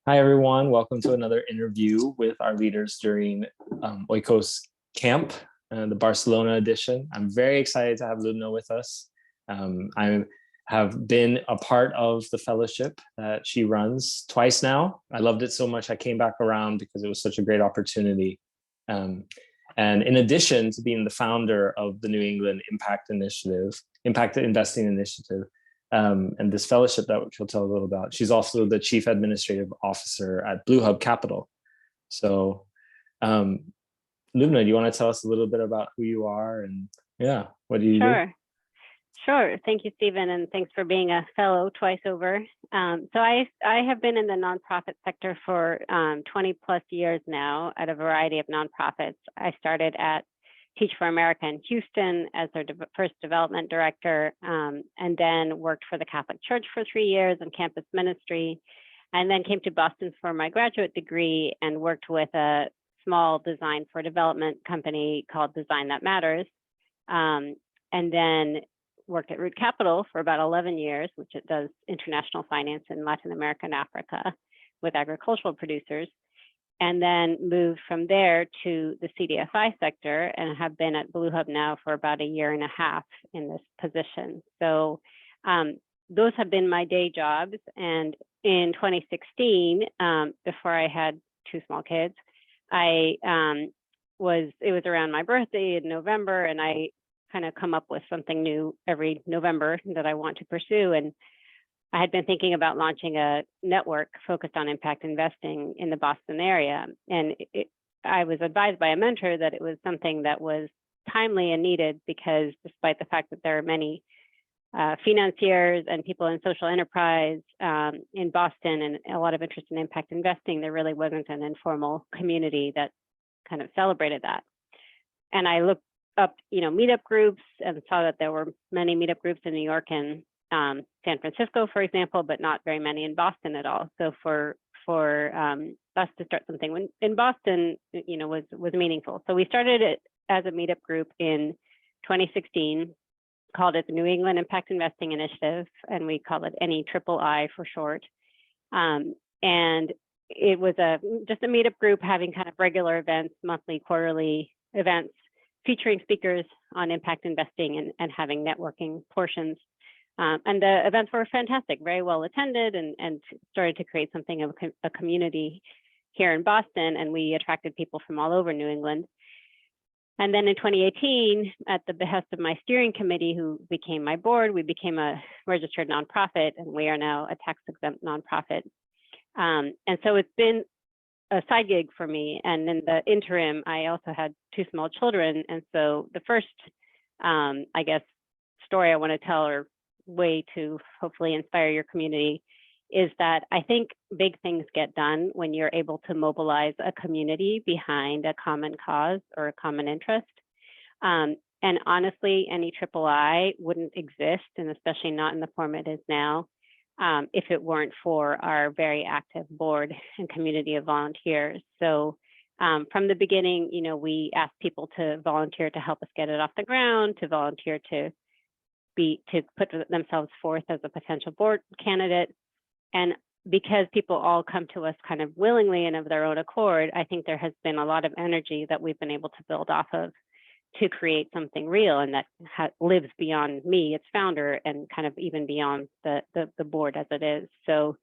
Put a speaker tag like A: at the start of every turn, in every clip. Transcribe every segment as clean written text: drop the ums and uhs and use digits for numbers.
A: Hi, everyone. Welcome to another interview with our leaders during Oikos Camp, the Barcelona edition. I'm very excited to have Lubna with us. I have been a part of the fellowship that she runs twice now. I loved it so much. I came back around because it was such a great opportunity. Um, and in addition to being the founder of the New England Impact Investing Initiative, and this fellowship that she'll tell a little about. She's also the chief administrative officer at Blue Hub Capital. So, Lubna, do you want to tell us a little bit about who you are and what do you do?
B: Sure. Thank you, Stephen, and thanks for being a fellow twice over. So I have been in the nonprofit sector for 20 plus years now at a variety of nonprofits. I started at Teach for America in Houston as their first development director, and then worked for the Catholic Church for 3 years in campus ministry, and then came to Boston for my graduate degree and worked with a small design for development company called Design That Matters, and then worked at Root Capital for about 11 years, which it does international finance in Latin America and Africa with agricultural producers. And then moved from there to the CDFI sector and have been at Blue Hub now for about a year and a half in this position. So those have been my day jobs. And in 2016, before I had two small kids, it was around my birthday in November, and I kind of come up with something new every November that I want to pursue. And I had been thinking about launching a network focused on impact investing in the Boston area. And I was advised by a mentor that it was something that was timely and needed because despite the fact that there are many financiers and people in social enterprise in Boston and a lot of interest in impact investing, there really wasn't an informal community that kind of celebrated that. And I looked up, meetup groups and saw that there were many meetup groups in New York and San Francisco, for example, but not very many in Boston at all. So for us to start something in Boston, was meaningful. So we started it as a meetup group in 2016, called it the New England Impact Investing Initiative, and we call it NEIII for short. And it was just a meetup group having kind of regular events, monthly, quarterly events, featuring speakers on impact investing and having networking portions. And the events were fantastic, very well attended, and started to create something of a community here in Boston. And we attracted people from all over New England. And then in 2018, at the behest of my steering committee, who became my board, we became a registered nonprofit, and we are now a tax-exempt nonprofit. And so it's been a side gig for me. And in the interim, I also had two small children. And so the first, story I want to tell, or way to hopefully inspire your community, is that I think big things get done when you're able to mobilize a community behind a common cause or a common interest. And honestly, NEIII wouldn't exist, and especially not in the form it is now, if it weren't for our very active board and community of volunteers. So from the beginning, we asked people to volunteer to help us get it off the ground, to volunteer to put themselves forth as a potential board candidate. And because people all come to us kind of willingly and of their own accord, I think there has been a lot of energy that we've been able to build off of to create something real and that lives beyond me, its founder, and kind of even beyond the board as it is. So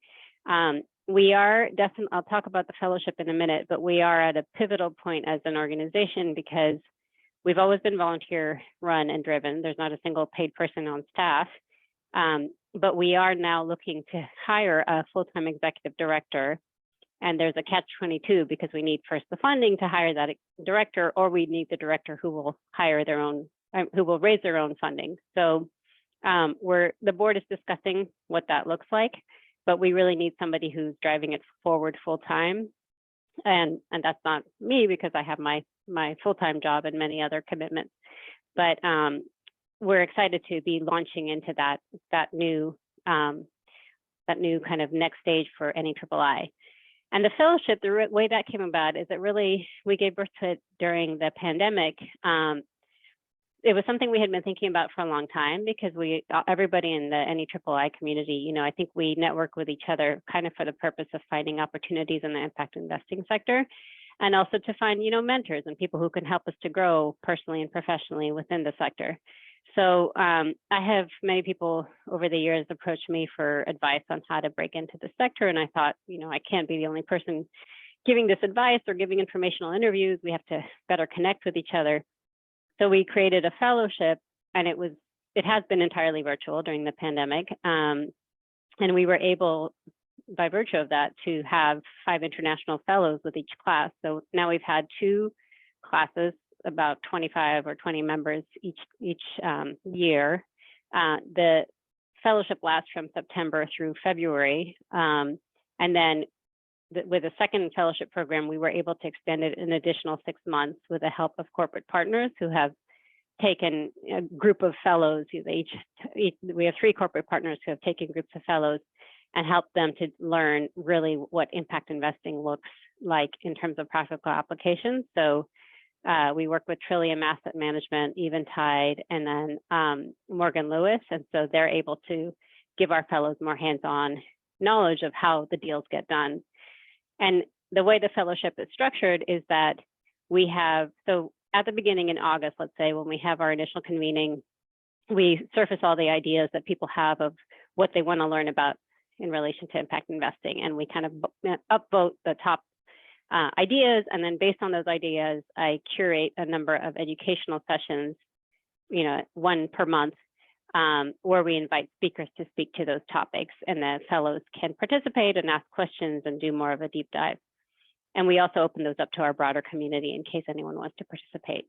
B: we are definitely, I'll talk about the fellowship in a minute, but we are at a pivotal point as an organization because we've always been volunteer run and driven. There's not a single paid person on staff, but we are now looking to hire a full-time executive director. And there's a catch-22 because we need first the funding to hire that director, or we need the director who will hire their own, who will raise their own funding. So the board is discussing what that looks like, but we really need somebody who's driving it forward full-time. And that's not me because I have my full-time job and many other commitments, but we're excited to be launching into that new kind of next stage for NEIII. And the fellowship, the way that came about is that really we gave birth to it during the pandemic. it was something we had been thinking about for a long time, because everybody in the NEIII community, I think we network with each other kind of for the purpose of finding opportunities in the impact investing sector, and also to find, mentors and people who can help us to grow personally and professionally within the sector. So I have many people over the years approach me for advice on how to break into the sector. And I thought, I can't be the only person giving this advice or giving informational interviews. We have to better connect with each other. So we created a fellowship, and it has been entirely virtual during the pandemic. And we were able, by virtue of that, to have 5 international fellows with each class. So now we've had 2 classes, about 25 or 20 members each year. The fellowship lasts from September through February. And then with a second fellowship program, we were able to extend it an additional 6 months with the help of corporate partners who have taken a group of fellows. We have 3 corporate partners who have taken groups of fellows and helped them to learn really what impact investing looks like in terms of practical applications. So we work with Trillium Asset Management, Eventide, and then Morgan Lewis. And so they're able to give our fellows more hands-on knowledge of how the deals get done. And the way the fellowship is structured is that so at the beginning in August, let's say, when we have our initial convening, we surface all the ideas that people have of what they want to learn about in relation to impact investing. And we kind of upvote the top ideas. And then based on those ideas, I curate a number of educational sessions, 1 per month, where we invite speakers to speak to those topics, and the fellows can participate and ask questions and do more of a deep dive. And we also open those up to our broader community in case anyone wants to participate.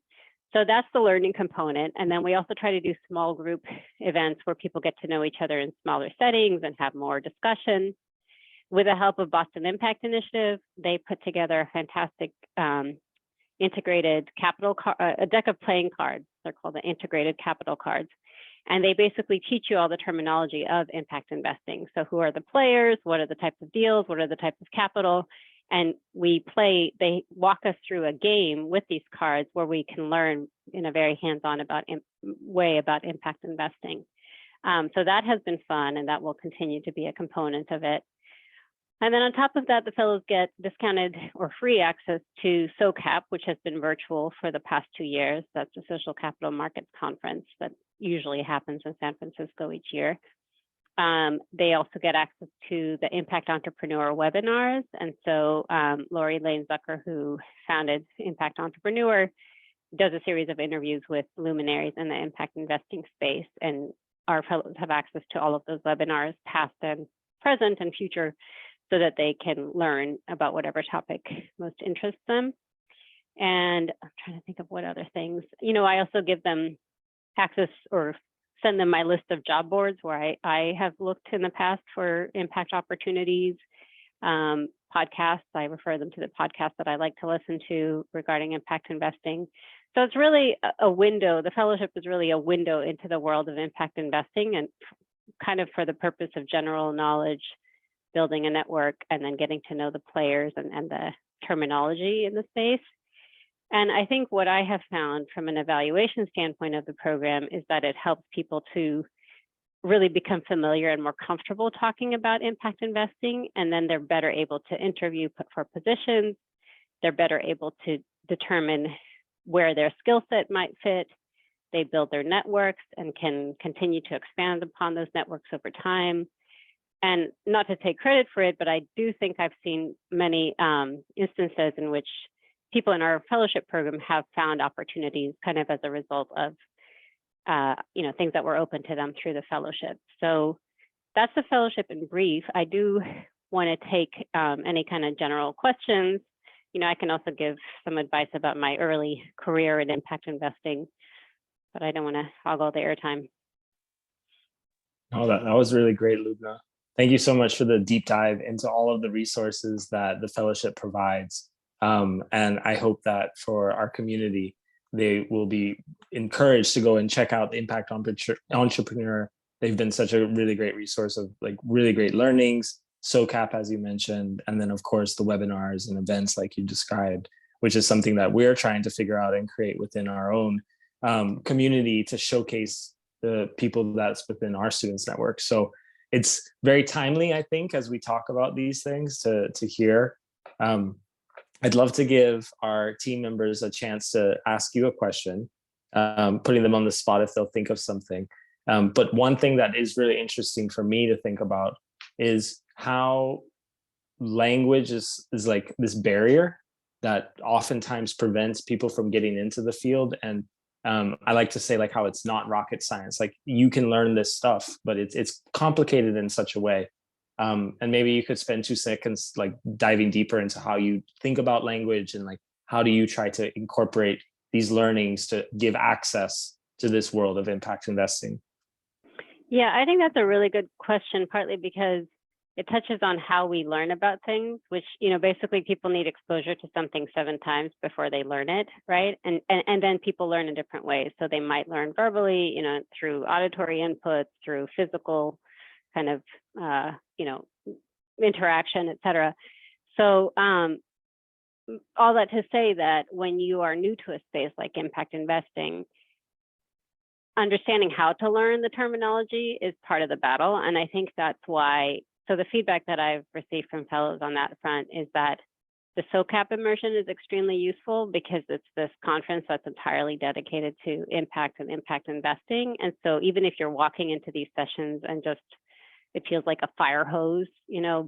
B: So that's the learning component. And then we also try to do small group events where people get to know each other in smaller settings and have more discussion. With the help of Boston Impact Initiative, they put together a fantastic integrated capital a deck of playing cards. They're called the integrated capital cards. And they basically teach you all the terminology of impact investing. So who are the players? What are the types of deals? What are the types of capital? And they walk us through a game with these cards where we can learn in a very hands-on way about impact investing. So that has been fun, and that will continue to be a component of it. And then on top of that, the fellows get discounted or free access to SOCAP, which has been virtual for the past 2 years. That's the Social Capital Markets Conference that usually happens in San Francisco each year. They also get access to the Impact Entrepreneur webinars. And so Lori Lane Zucker, who founded Impact Entrepreneur, does a series of interviews with luminaries in the impact investing space. And our fellows have access to all of those webinars, past and present and future, so that they can learn about whatever topic most interests them. And I'm trying to think of what other things. I also give them access or send them my list of job boards where I have looked in the past for impact opportunities, podcasts. I refer them to the podcast that I like to listen to regarding impact investing. So it's really a window. The fellowship is really a window into the world of impact investing, and kind of for the purpose of general knowledge, building a network, and then getting to know the players and the terminology in the space. And I think what I have found from an evaluation standpoint of the program is that it helps people to really become familiar and more comfortable talking about impact investing. And then they're better able to interview for positions. They're better able to determine where their skill set might fit. They build their networks and can continue to expand upon those networks over time. And not to take credit for it, but I do think I've seen many instances in which people in our fellowship program have found opportunities kind of as a result of things that were open to them through the fellowship. So that's the fellowship in brief. I do want to take any kind of general questions. I can also give some advice about my early career in impact investing, but I don't want to hog all the airtime.
A: Oh, that was really great, Lubna. Thank you so much for the deep dive into all of the resources that the fellowship provides. And I hope that for our community, they will be encouraged to go and check out the Impact Entrepreneur. They've been such a really great resource of really great learnings, SOCAP, as you mentioned, and then of course the webinars and events like you described, which is something that we're trying to figure out and create within our own community to showcase the people that's within our students network. So it's very timely, I think, as we talk about these things to hear. I'd love to give our team members a chance to ask you a question, putting them on the spot if they'll think of something. But one thing that is really interesting for me to think about is how language is like this barrier that oftentimes prevents people from getting into the field. And I like to say like how it's not rocket science. Like you can learn this stuff, but it's complicated in such a way. And maybe you could spend 2 seconds like diving deeper into how you think about language and like how do you try to incorporate these learnings to give access to this world of impact investing.
B: Yeah, I think that's a really good question, partly because it touches on how we learn about things, which, basically people need exposure to something 7 times before they learn it, right? And then people learn in different ways. So they might learn verbally, through auditory inputs, through physical kind of, interaction, et cetera. So all that to say that when you are new to a space like impact investing, understanding how to learn the terminology is part of the battle. And I think that's why, so the feedback that I've received from fellows on that front is that the SOCAP immersion is extremely useful because it's this conference that's entirely dedicated to impact and impact investing. And so even if you're walking into these sessions and just, it feels like a fire hose,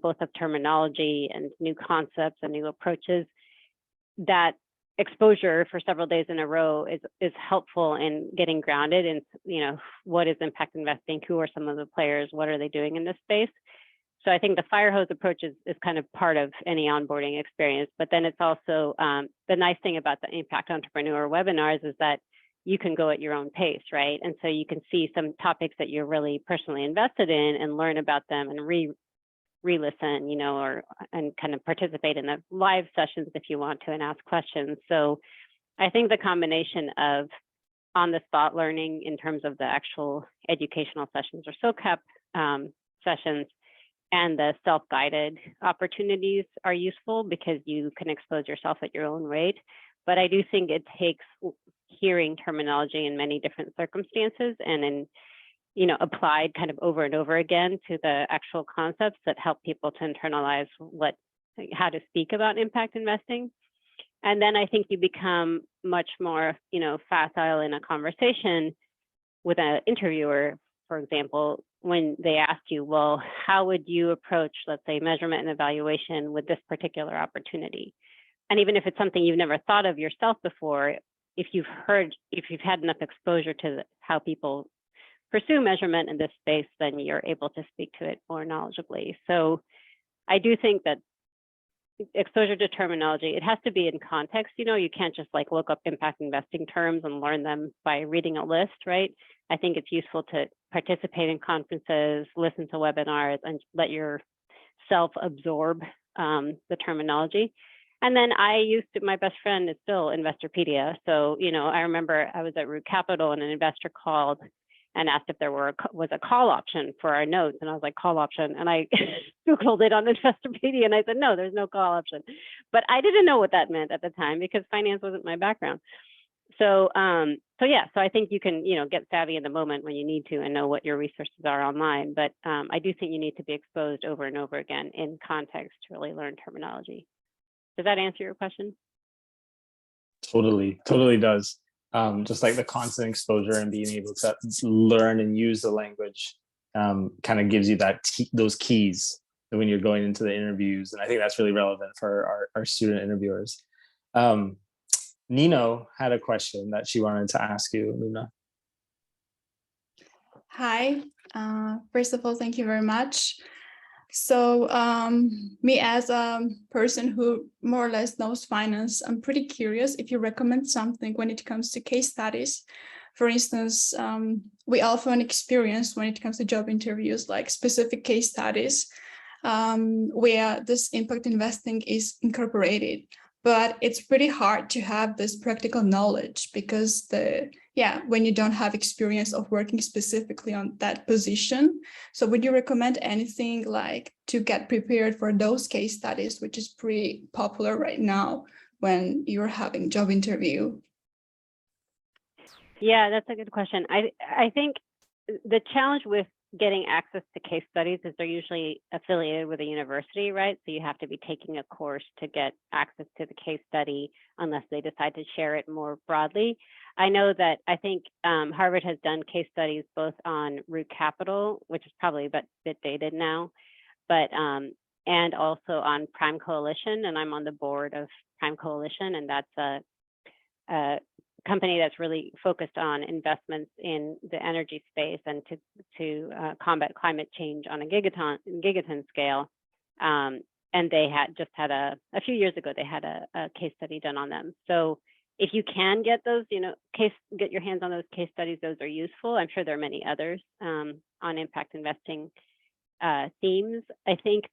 B: both of terminology and new concepts and new approaches, that exposure for several days in a row is helpful in getting grounded in, what is impact investing, who are some of the players, what are they doing in this space. So I think the fire hose approach is kind of part of any onboarding experience, but then it's also the nice thing about the impact entrepreneur webinars is that you can go at your own pace, right? And so you can see some topics that you're really personally invested in and learn about them and re-listen, and kind of participate in the live sessions if you want to and ask questions. So I think the combination of on-the-spot learning in terms of the actual educational sessions or SOCAP sessions and the self-guided opportunities are useful because you can expose yourself at your own rate. But I do think it takes hearing terminology in many different circumstances and in applied kind of over and over again to the actual concepts that help people to internalize how to speak about impact investing. And then I think you become much more, facile in a conversation with an interviewer, for example, when they ask you, well, how would you approach, let's say, measurement and evaluation with this particular opportunity? And even if it's something you've never thought of yourself before, if you've had enough exposure to how people pursue measurement in this space, then you're able to speak to it more knowledgeably. So I do think that exposure to terminology, it has to be in context. You can't just like look up impact investing terms and learn them by reading a list, right? I think it's useful to participate in conferences, listen to webinars, and let yourself absorb the terminology. And then my best friend is still Investorpedia. So, I remember I was at Root Capital and an investor called and asked if there was a call option for our notes. And I was like, call option. And I Googled it on Investorpedia and I said, no, there's no call option. But I didn't know what that meant at the time because finance wasn't my background. So I think you can, get savvy in the moment when you need to and know what your resources are online. But I do think you need to be exposed over and over again in context to really learn terminology. Does that answer your question?
A: Totally does. Just like the constant exposure and being able to learn and use the language kind of gives you those keys when you're going into the interviews. And I think that's really relevant for our student interviewers. Nino had a question that she wanted to ask you, Lubna.
C: Hi. First of all, thank you very much. So me as a person who more or less knows finance, I'm pretty curious if you recommend something when it comes to case studies. For instance, we often experience when it comes to job interviews, like specific case studies where this impact investing is incorporated. But it's pretty hard to have this practical knowledge because when you don't have experience of working specifically on that position. So would you recommend anything like to get prepared for those case studies, which is pretty popular right now when you're having job interview?
B: Yeah, that's a good question. I think the challenge with getting access to case studies is they're usually affiliated with a university, right? So you have to be taking a course to get access to the case study unless they decide to share it more broadly. I know that I think Harvard has done case studies both on Root Capital, which is probably a bit dated now, but and also on Prime Coalition, and I'm on the board of Prime Coalition, and that's a company that's really focused on investments in the energy space and to combat climate change on a gigaton scale. And they had a few years ago, they had a case study done on them. So if you can get those, get your hands on those case studies, those are useful. I'm sure there are many others on impact investing themes. I think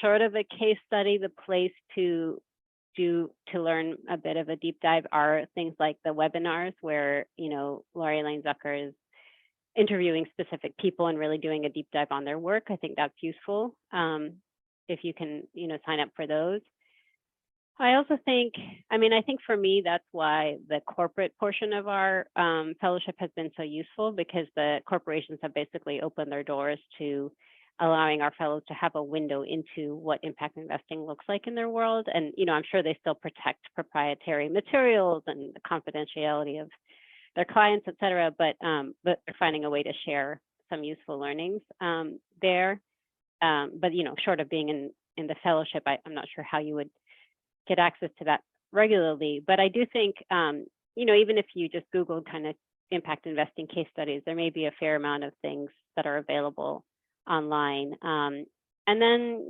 B: short of a case study, the place to learn a bit of a deep dive are things like the webinars where, Laurie Lane Zucker is interviewing specific people and really doing a deep dive on their work. I think that's useful if you can, sign up for those. I also think, I think for me, that's why the corporate portion of our fellowship has been so useful, because the corporations have basically opened their doors to allowing our fellows to have a window into what impact investing looks like in their world. And, I'm sure they still protect proprietary materials and the confidentiality of their clients, et cetera, but they're finding a way to share some useful learnings there. But, short of being in the fellowship, I'm not sure how you would get access to that regularly. But I do think, even if you just Google kind of impact investing case studies, there may be a fair amount of things that are available online. And then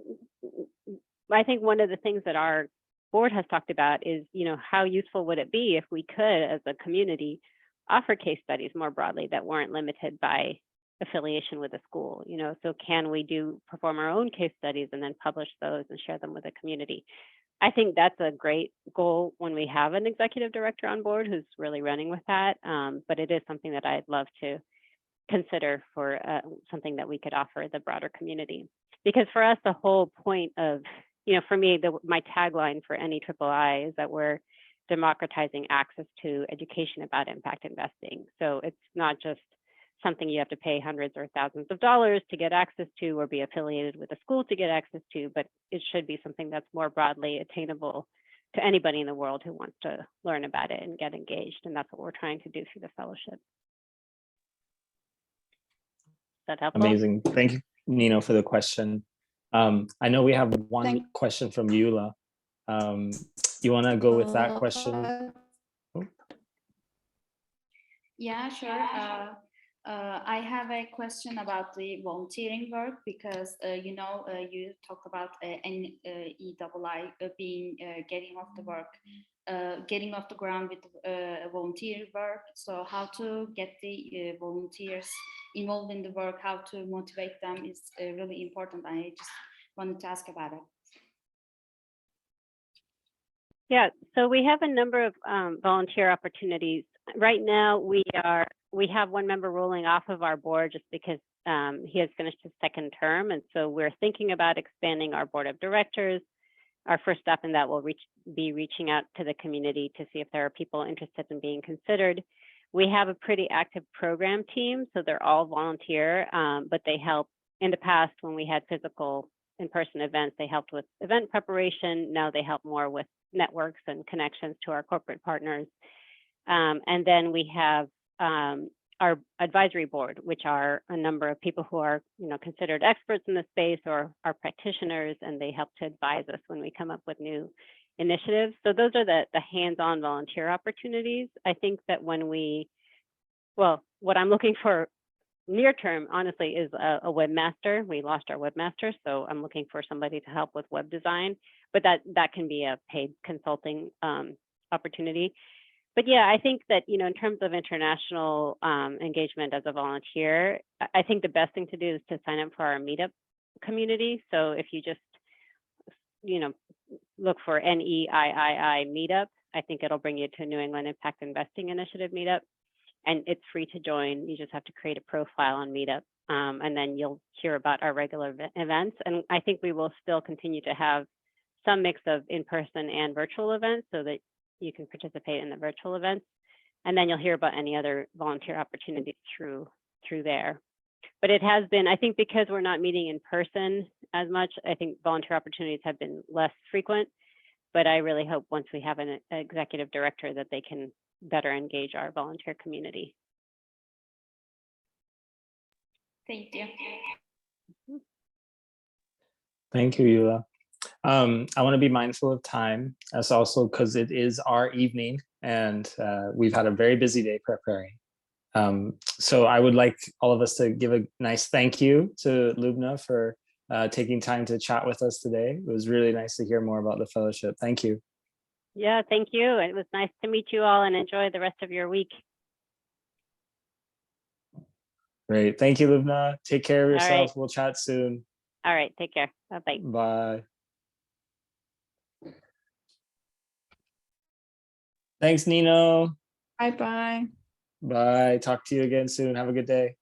B: I think one of the things that our board has talked about is, how useful would it be if we could, as a community, offer case studies more broadly that weren't limited by affiliation with a school, so can we perform our own case studies and then publish those and share them with the community? I think that's a great goal when we have an executive director on board who's really running with that. But it is something that I'd love to consider for something that we could offer the broader community. Because for us, the whole point of, for me, my tagline for any III is that we're democratizing access to education about impact investing. So it's not just something you have to pay hundreds or thousands of dollars to get access to or be affiliated with a school to get access to, but it should be something that's more broadly attainable to anybody in the world who wants to learn about it and get engaged. And that's what we're trying to do through the fellowship. Is that helpful?
A: Amazing. Thank you, Nino, for the question. I know we have one question from Eula. You want to go with that question?
D: Yeah, sure. I have a question about the volunteering work, because you talked about NEII being getting off the ground with volunteer work. So how to get the volunteers involved in the work, how to motivate them is really important. I just wanted to ask about it.
B: Yeah, so we have a number of volunteer opportunities. Right now, we have one member rolling off of our board just because he has finished his second term. And so we're thinking about expanding our board of directors. Our first step in that will be reaching out to the community to see if there are people interested in being considered. We have a pretty active program team, so they're all volunteer, but they help. In the past, when we had physical in-person events, they helped with event preparation. Now they help more with networks and connections to our corporate partners. And then we have our advisory board, which are a number of people who are, considered experts in the space or are practitioners, and they help to advise us when we come up with new initiatives. So those are the hands-on volunteer opportunities. I think that what I'm looking for near term, honestly, is a webmaster. We lost our webmaster, so I'm looking for somebody to help with web design, but that can be a paid consulting opportunity. But yeah, I think that, in terms of international engagement as a volunteer, I think the best thing to do is to sign up for our meetup community. So if you just, look for NEII meetup, I think it'll bring you to New England Impact Investing Initiative meetup. And it's free to join. You just have to create a profile on Meetup, and then you'll hear about our regular events. And I think we will still continue to have some mix of in-person and virtual events so that you can participate in the virtual events. And then you'll hear about any other volunteer opportunities through there. But it has been, I think because we're not meeting in person as much, I think volunteer opportunities have been less frequent. But I really hope once we have an executive director that they can better engage our volunteer community.
D: Thank you.
A: Thank you, Eula. I want to be mindful of time, as also because it is our evening and we've had a very busy day preparing. So I would like all of us to give a nice thank you to Lubna for taking time to chat with us today. It was really nice to hear more about the fellowship. Thank you.
B: Yeah, thank you. It was nice to meet you all and enjoy the rest of your week.
A: Great. Thank you, Lubna. Take care of
B: All
A: yourself.
B: right.
A: We'll chat soon.
B: All right, take care. Bye-bye.
A: Bye. Thanks, Nino.
C: Bye-bye.
A: Bye. Talk to you again soon. Have a good day.